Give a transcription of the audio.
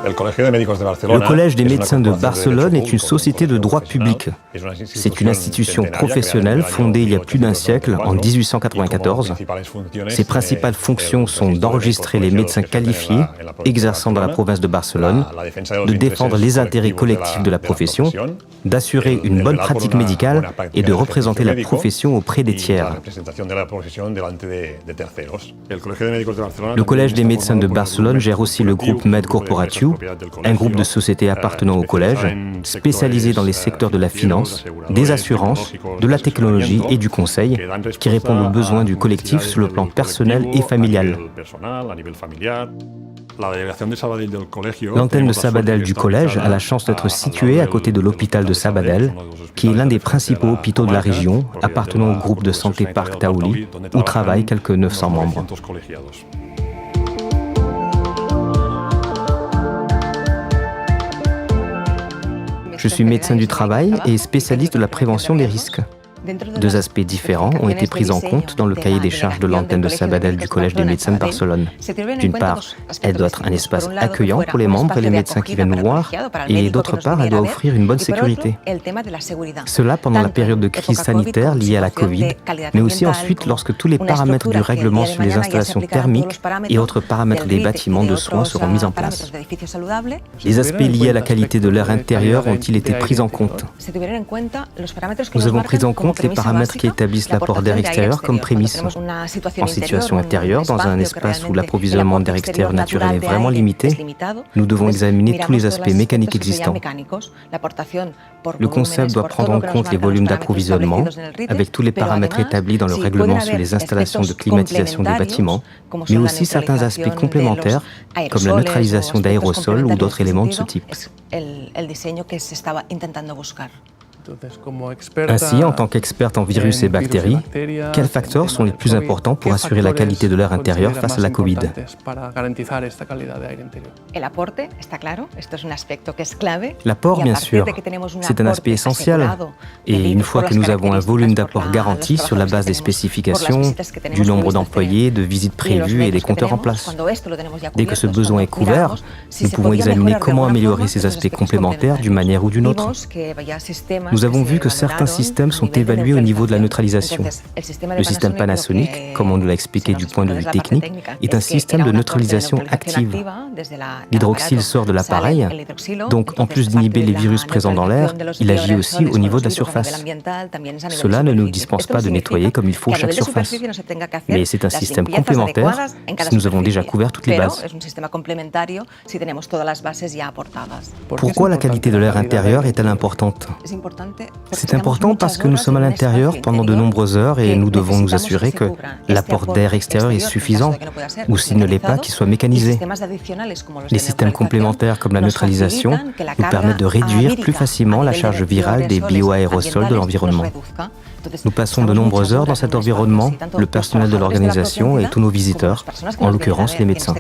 Le Collège des médecins de Barcelone est une société de droit public. C'est une institution professionnelle fondée il y a plus d'un siècle, en 1894. Ses principales fonctions sont d'enregistrer les médecins qualifiés exerçant dans la province de Barcelone, de défendre les intérêts collectifs de la profession, d'assurer une bonne pratique médicale et de représenter la profession auprès des tiers. Le Collège des médecins de Barcelone gère aussi le groupe Med Corporatiu, un groupe de sociétés appartenant au collège, spécialisé dans les secteurs de la finance, des assurances, de la technologie et du conseil, qui répondent aux besoins du collectif sur le plan personnel et familial. L'antenne de Sabadell du collège a la chance d'être située à côté de l'hôpital de Sabadell, qui est l'un des principaux hôpitaux de la région, appartenant au groupe de santé Parc Taulí, où travaillent quelques 900 membres. Je suis médecin du travail et spécialiste de la prévention des risques. Deux aspects différents ont été pris en compte dans le cahier des charges de l'antenne de Sabadell du Collège des médecins de Barcelone. D'une part, elle doit être un espace accueillant pour les membres et les médecins qui viennent nous voir, et d'autre part, elle doit offrir une bonne sécurité. Cela pendant la période de crise sanitaire liée à la Covid, mais aussi ensuite lorsque tous les paramètres du règlement sur les installations thermiques et autres paramètres des bâtiments de soins seront mis en place. Les aspects liés à la qualité de l'air intérieur ont-ils été pris en compte? Nous avons pris en compte les paramètres qui établissent l'apport d'air extérieur comme prémisse. En situation intérieure, dans un espace où l'approvisionnement d'air extérieur naturel est vraiment limité, nous devons examiner tous les aspects mécaniques existants. Le concept doit prendre en compte les volumes d'approvisionnement, avec tous les paramètres établis dans le règlement sur les installations de climatisation des bâtiments, mais aussi certains aspects complémentaires, comme la neutralisation d'aérosols ou d'autres éléments de ce type. Ainsi, en tant qu'experte en virus et bactéries, quels facteurs sont les plus importants pour assurer la qualité de l'air intérieur face à la Covid? L'apport, bien sûr, c'est un aspect essentiel. Et une fois que nous avons un volume d'apport garanti sur la base des spécifications, du nombre d'employés, de visites prévues et des compteurs en place. Dès que ce besoin est couvert, nous pouvons examiner comment améliorer ces aspects complémentaires d'une manière ou d'une autre. Nous avons vu que certains systèmes sont évalués au niveau de la neutralisation. Le système Panasonic, comme on nous l'a expliqué du point de vue technique, est un système de neutralisation active. L'hydroxyle sort de l'appareil, donc en plus d'inhiber les virus présents dans l'air, il agit aussi au niveau de la surface. Cela ne nous dispense pas de nettoyer comme il faut chaque surface. Mais c'est un système complémentaire si nous avons déjà couvert toutes les bases. Pourquoi la qualité de l'air intérieur est-elle importante? C'est important parce que nous sommes à l'intérieur pendant de nombreuses heures et nous devons nous assurer que l'apport d'air extérieur est suffisant, ou s'il ne l'est pas, qu'il soit mécanisé. Les systèmes complémentaires comme la neutralisation nous permettent de réduire plus facilement la charge virale des bioaérosols de l'environnement. Nous passons de nombreuses heures dans cet environnement, le personnel de l'organisation et tous nos visiteurs, en l'occurrence les médecins.